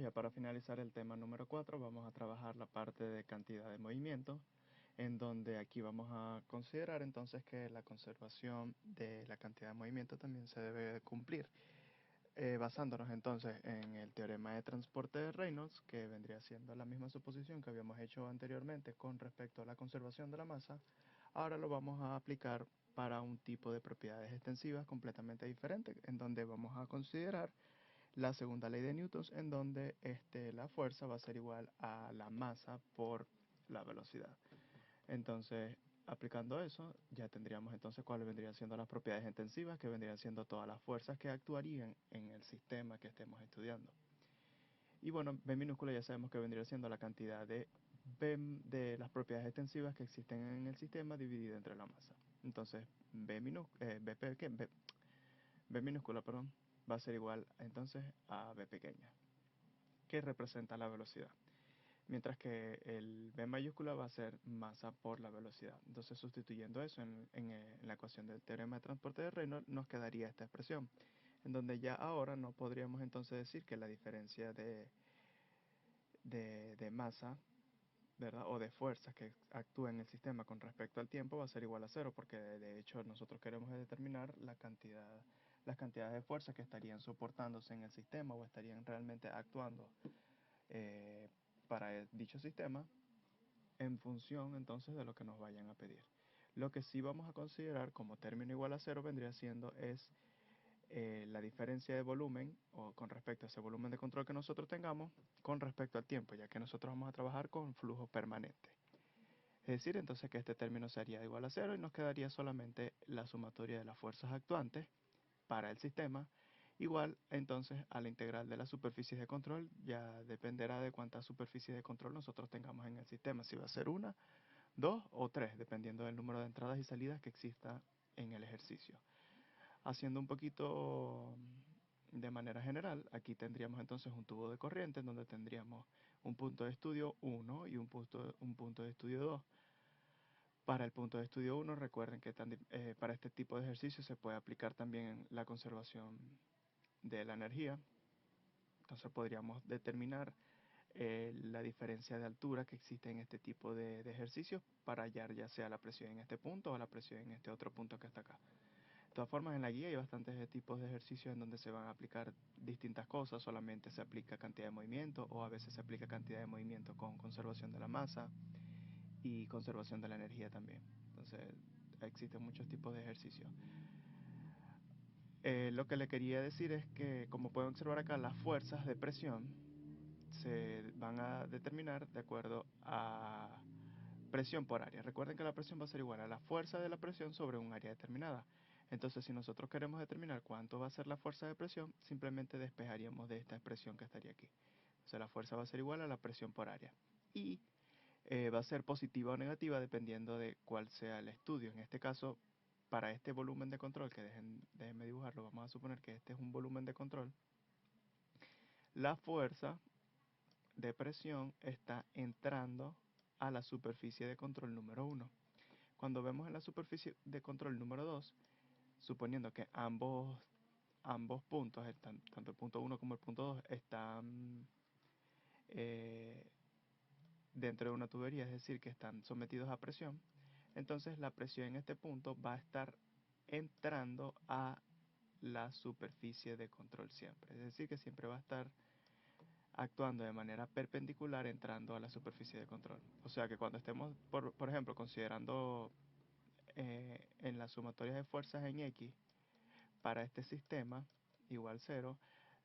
Ya para finalizar el tema número 4 vamos a trabajar la parte de cantidad de movimiento, en donde aquí vamos a considerar entonces que la conservación de la cantidad de movimiento también se debe cumplir, basándonos entonces en el teorema de transporte de Reynolds, que vendría siendo la misma suposición que habíamos hecho anteriormente con respecto a la conservación de la masa. Ahora lo vamos a aplicar para un tipo de propiedades extensivas completamente diferente, en donde vamos a considerar la segunda ley de Newton, en donde la fuerza va a ser igual a la masa por la velocidad. Entonces, aplicando eso, ya tendríamos entonces cuáles vendrían siendo las propiedades extensivas, que vendrían siendo todas las fuerzas que actuarían en el sistema que estemos estudiando. Y bueno, B minúscula ya sabemos que vendría siendo la cantidad de de las propiedades extensivas que existen en el sistema dividida entre la masa. Entonces, B minúscula, perdón, va a ser igual entonces a B pequeña, que representa la velocidad. Mientras que el B mayúscula va a ser masa por la velocidad. Entonces, sustituyendo eso en la ecuación del teorema de transporte de Reynolds, nos quedaría esta expresión, en donde ya ahora no podríamos entonces decir que la diferencia de masa, ¿verdad? O de fuerzas que actúa en el sistema con respecto al tiempo va a ser igual a cero, porque de hecho nosotros queremos determinar las cantidades de fuerzas que estarían soportándose en el sistema o estarían realmente actuando eh, para dicho sistema en función entonces de lo que nos vayan a pedir. Lo que sí vamos a considerar como término igual a cero vendría siendo es la diferencia de volumen o con respecto a ese volumen de control que nosotros tengamos con respecto al tiempo, ya que nosotros vamos a trabajar con flujo permanente. Es decir, entonces que este término sería igual a cero y nos quedaría solamente la sumatoria de las fuerzas actuantes para el sistema, igual entonces a la integral de las superficies de control. Ya dependerá de cuántas superficies de control nosotros tengamos en el sistema, si va a ser una, dos o tres, dependiendo del número de entradas y salidas que exista en el ejercicio. Haciendo un poquito de manera general, aquí tendríamos entonces un tubo de corriente en donde tendríamos un punto de estudio 1 y un punto de estudio 2. Para el punto de estudio 1, recuerden que para este tipo de ejercicio se puede aplicar también la conservación de la energía. Entonces podríamos determinar la diferencia de altura que existe en este tipo de ejercicios para hallar ya sea la presión en este punto o la presión en este otro punto que está acá. De todas formas, en la guía hay bastantes tipos de ejercicios en donde se van a aplicar distintas cosas. Solamente se aplica cantidad de movimiento o a veces se aplica cantidad de movimiento con conservación de la masa y conservación de la energía también. Entonces, existen muchos tipos de ejercicios. Lo que le quería decir es que, como pueden observar acá, las fuerzas de presión se van a determinar de acuerdo a presión por área. Recuerden que la presión va a ser igual a la fuerza de la presión sobre un área determinada. Entonces, si nosotros queremos determinar cuánto va a ser la fuerza de presión, simplemente despejaríamos de esta expresión que estaría aquí. O sea, la fuerza va a ser igual a la presión por área. Y va a ser positiva o negativa dependiendo de cuál sea el estudio. En este caso, para este volumen de control, que déjenme dibujarlo, vamos a suponer que este es un volumen de control, la fuerza de presión está entrando a la superficie de control número 1. Cuando vemos en la superficie de control número 2, suponiendo que ambos puntos, tanto el punto 1 como el punto 2, están eh, dentro de una tubería, es decir, que están sometidos a presión, entonces la presión en este punto va a estar entrando a la superficie de control siempre. Es decir, que siempre va a estar actuando de manera perpendicular entrando a la superficie de control. O sea que cuando estemos, por ejemplo, considerando en las sumatorias de fuerzas en X para este sistema igual 0,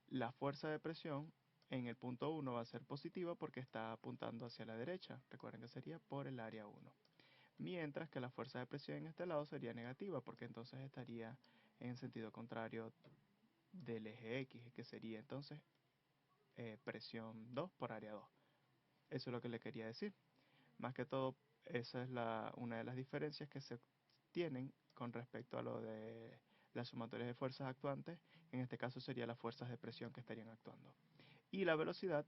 la fuerza de presión en el punto 1 va a ser positiva porque está apuntando hacia la derecha. Recuerden que sería por el área 1. Mientras que la fuerza de presión en este lado sería negativa porque entonces estaría en sentido contrario del eje X, que sería entonces presión 2 por área 2. Eso es lo que le quería decir. Más que todo, esa es una de las diferencias que se tienen con respecto a lo de las sumatorias de fuerzas actuantes. En este caso sería las fuerzas de presión que estarían actuando. Y la velocidad,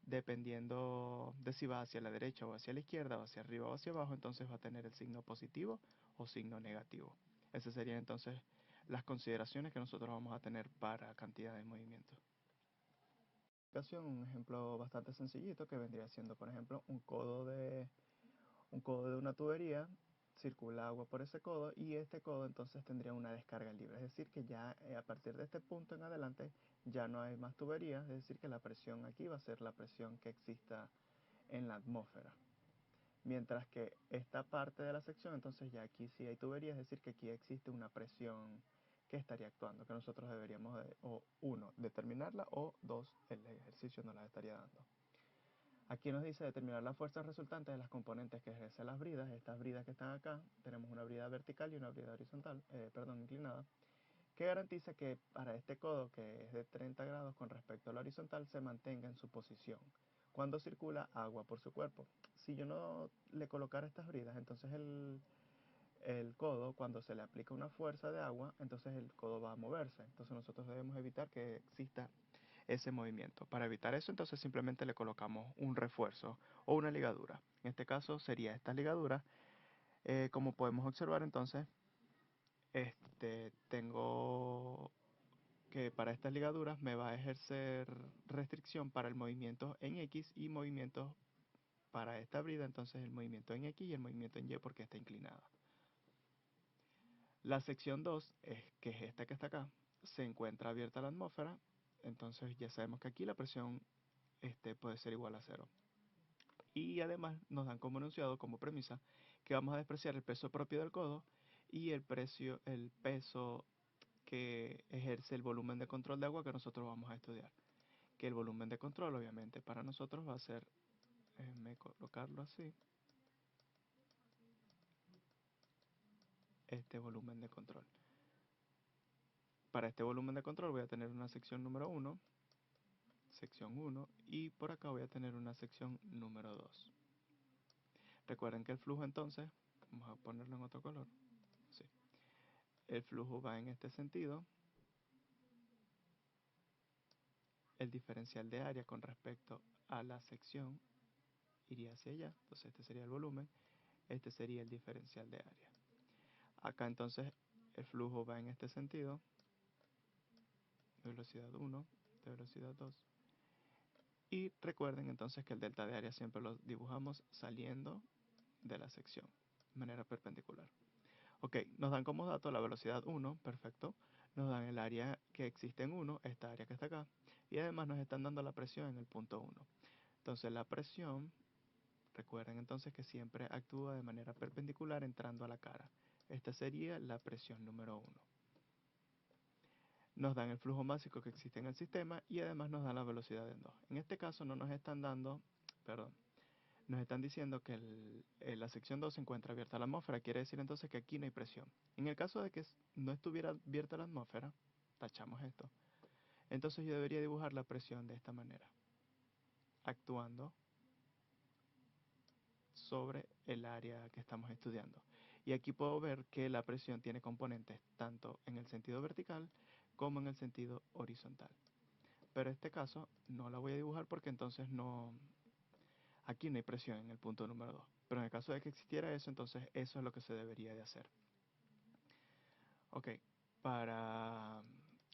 dependiendo de si va hacia la derecha o hacia la izquierda, o hacia arriba o hacia abajo, entonces va a tener el signo positivo o signo negativo. Esas serían entonces las consideraciones que nosotros vamos a tener para cantidad de movimiento. Un ejemplo bastante sencillito que vendría siendo, por ejemplo, un codo de una tubería, circula agua por ese codo y este codo entonces tendría una descarga libre. Es decir, que ya a partir de este punto en adelante ya no hay más tuberías, es decir, que la presión aquí va a ser la presión que exista en la atmósfera. Mientras que esta parte de la sección, entonces ya aquí sí hay tuberías, es decir, que aquí existe una presión que estaría actuando, que nosotros deberíamos, o uno, determinarla, o dos, el ejercicio nos la estaría dando. Aquí nos dice determinar las fuerzas resultantes de las componentes que ejercen las bridas. Estas bridas que están acá, tenemos una brida vertical y una brida horizontal, inclinada, que garantiza que para este codo, que es de 30 grados con respecto a la horizontal, se mantenga en su posición cuando circula agua por su cuerpo. Si yo no le colocara estas bridas, entonces el codo, cuando se le aplica una fuerza de agua, entonces el codo va a moverse. Entonces nosotros debemos evitar que exista ese movimiento. Para evitar eso, entonces simplemente le colocamos un refuerzo o una ligadura. En este caso sería esta ligadura. Como podemos observar, entonces, tengo que para estas ligaduras me va a ejercer restricción para el movimiento en X y movimientos para esta brida, entonces el movimiento en X y el movimiento en Y porque está inclinada. La sección 2, que es esta que está acá, se encuentra abierta a la atmósfera, entonces ya sabemos que aquí la presión puede ser igual a cero. Y además nos dan como enunciado, como premisa, que vamos a despreciar el peso propio del codo y el peso que ejerce el volumen de control de agua que nosotros vamos a estudiar. Que el volumen de control, obviamente, para nosotros va a ser, déjenme colocarlo así, este volumen de control. Para este volumen de control voy a tener una sección número 1, sección 1, y por acá voy a tener una sección número 2. Recuerden que el flujo entonces, vamos a ponerlo en otro color, sí. El flujo va en este sentido. El diferencial de área con respecto a la sección iría hacia allá. Entonces este sería el volumen. Este sería el diferencial de área. Acá entonces el flujo va en este sentido. De velocidad 1, de velocidad 2. Y recuerden entonces que el delta de área siempre lo dibujamos saliendo de la sección, de manera perpendicular. Ok, nos dan como dato la velocidad 1, perfecto. Nos dan el área que existe en 1, esta área que está acá. Y además nos están dando la presión en el punto 1. Entonces la presión, recuerden entonces que siempre actúa de manera perpendicular entrando a la cara. Esta sería la presión número 1. Nos dan el flujo máximo que existe en el sistema y además nos dan la velocidad en 2. En este caso no nos están dando, perdón, nos están diciendo que la sección 2 se encuentra abierta a la atmósfera. Quiere decir entonces que aquí no hay presión. En el caso de que no estuviera abierta la atmósfera, tachamos esto. Entonces yo debería dibujar la presión de esta manera, actuando sobre el área que estamos estudiando. Y aquí puedo ver que la presión tiene componentes tanto en el sentido vertical como en el sentido horizontal. Pero en este caso no la voy a dibujar porque entonces no, aquí no hay presión en el punto número 2. Pero en el caso de que existiera eso, entonces eso es lo que se debería de hacer. Ok, para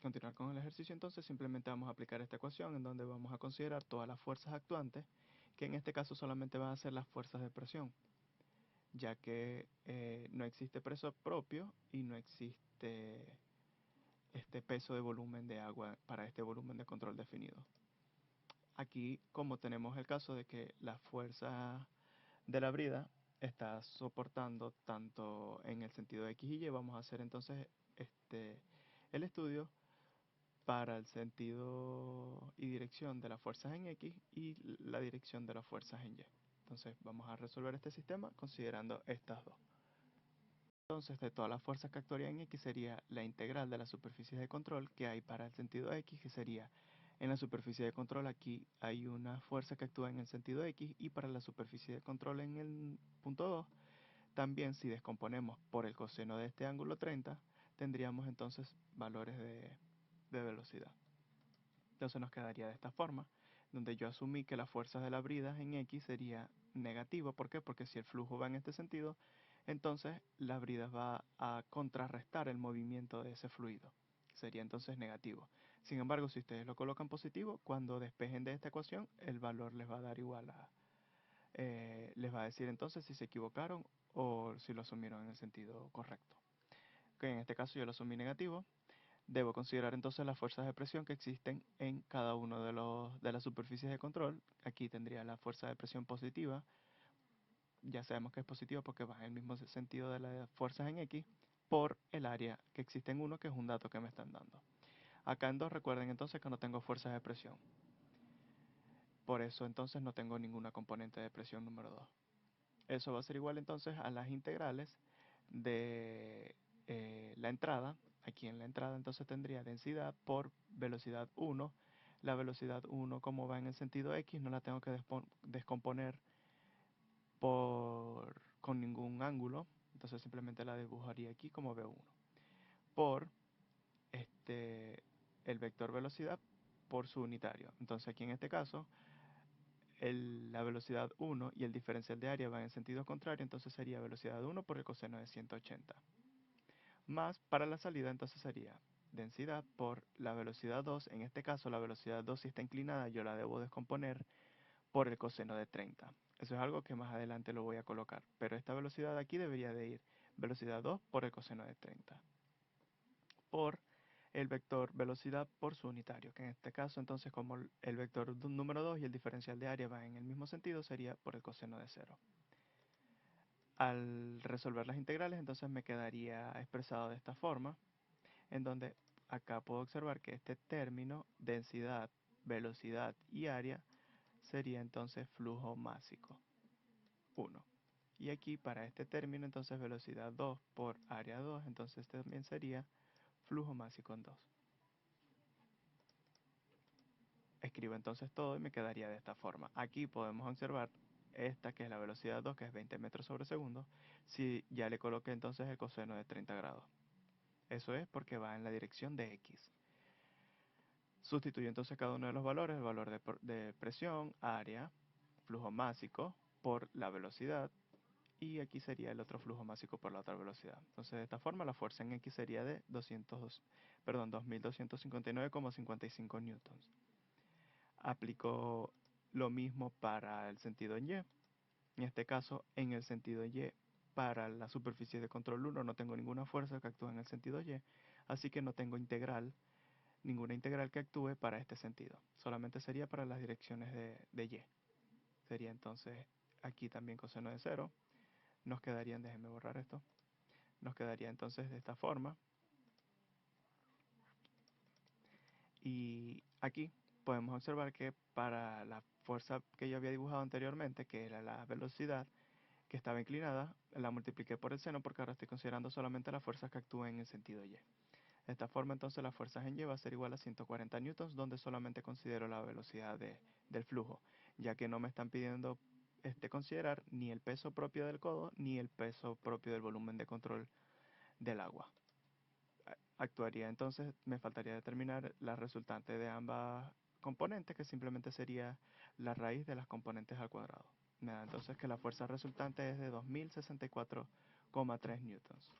continuar con el ejercicio entonces simplemente vamos a aplicar esta ecuación en donde vamos a considerar todas las fuerzas actuantes, que en este caso solamente van a ser las fuerzas de presión, ya que no existe peso propio y no existe este peso de volumen de agua para este volumen de control definido. Aquí, como tenemos el caso de que la fuerza de la brida está soportando tanto en el sentido de X y Y, vamos a hacer entonces el estudio para el sentido y dirección de las fuerzas en X y la dirección de las fuerzas en Y. Entonces vamos a resolver este sistema considerando estas dos. Entonces, de todas las fuerzas que actuarían en X sería la integral de las superficies de control que hay para el sentido X, que sería en la superficie de control aquí hay una fuerza que actúa en el sentido X y para la superficie de control en el punto 2, también si descomponemos por el coseno de este ángulo 30, tendríamos entonces valores de velocidad. Entonces nos quedaría de esta forma, donde yo asumí que las fuerzas de la brida en X sería negativo. ¿Por qué? Porque si el flujo va en este sentido, entonces la brida va a contrarrestar el movimiento de ese fluido. Sería entonces negativo. Sin embargo, si ustedes lo colocan positivo, cuando despejen de esta ecuación, el valor les va a dar igual a, les va a decir entonces si se equivocaron o si lo asumieron en el sentido correcto. Que en este caso yo lo asumí negativo. Debo considerar entonces las fuerzas de presión que existen en cada uno de las superficies de control. Aquí tendría la fuerza de presión positiva. Ya sabemos que es positiva porque va en el mismo sentido de las fuerzas en X por el área que existe en 1, que es un dato que me están dando. Acá en 2 recuerden entonces que no tengo fuerzas de presión. Por eso entonces no tengo ninguna componente de presión número 2. Eso va a ser igual entonces a las integrales de la entrada. Aquí en la entrada entonces tendría densidad por velocidad 1. La velocidad 1, como va en el sentido X, no la tengo que descomponer con ningún ángulo. Entonces simplemente la dibujaría aquí como V1. Por el vector velocidad por su unitario. Entonces aquí en este caso la velocidad 1 y el diferencial de área van en sentido contrario, entonces sería velocidad 1 por el coseno de 180. Más para la salida entonces sería densidad por la velocidad 2. En este caso la velocidad 2 si está inclinada yo la debo descomponer por el coseno de 30. Eso es algo que más adelante lo voy a colocar, pero esta velocidad de aquí debería de ir velocidad 2 por el coseno de 30 por el vector velocidad por su unitario, que en este caso entonces como el vector número 2 y el diferencial de área van en el mismo sentido, sería por el coseno de 0. Al resolver las integrales entonces me quedaría expresado de esta forma, en donde acá puedo observar que este término, densidad, velocidad y área, sería entonces flujo másico 1. Y aquí para este término entonces velocidad 2 por área 2, entonces también sería flujo másico en 2. Escribo entonces todo y me quedaría de esta forma. Aquí podemos observar esta que es la velocidad 2, que es 20 metros sobre segundo, si ya le coloqué entonces el coseno de 30 grados. Eso es porque va en la dirección de X. Sustituyo entonces cada uno de los valores, el valor de presión, área, flujo másico por la velocidad, y aquí sería el otro flujo másico por la otra velocidad. Entonces de esta forma la fuerza en X sería de 2259,55 newtons. Aplico lo mismo para el sentido en Y. En este caso, en el sentido Y, para la superficie de control 1 no tengo ninguna fuerza que actúe en el sentido Y, así que no tengo ninguna integral que actúe para este sentido. Solamente sería para las direcciones de Y. Sería entonces aquí también coseno de 0. Nos quedarían, déjenme borrar esto, nos quedaría entonces de esta forma. Y aquí podemos observar que para la fuerza que yo había dibujado anteriormente, que era la velocidad que estaba inclinada, la multipliqué por el seno porque ahora estoy considerando solamente las fuerzas que actúen en el sentido Y. De esta forma entonces las fuerzas en Y va a ser igual a 140 newtons, donde solamente considero la velocidad del flujo, ya que no me están pidiendo considerar ni el peso propio del codo ni el peso propio del volumen de control del agua. Actuaría entonces, me faltaría determinar la resultante de ambas componentes, que simplemente sería la raíz de las componentes al cuadrado. Me da entonces que la fuerza resultante es de 2064,3 newtons.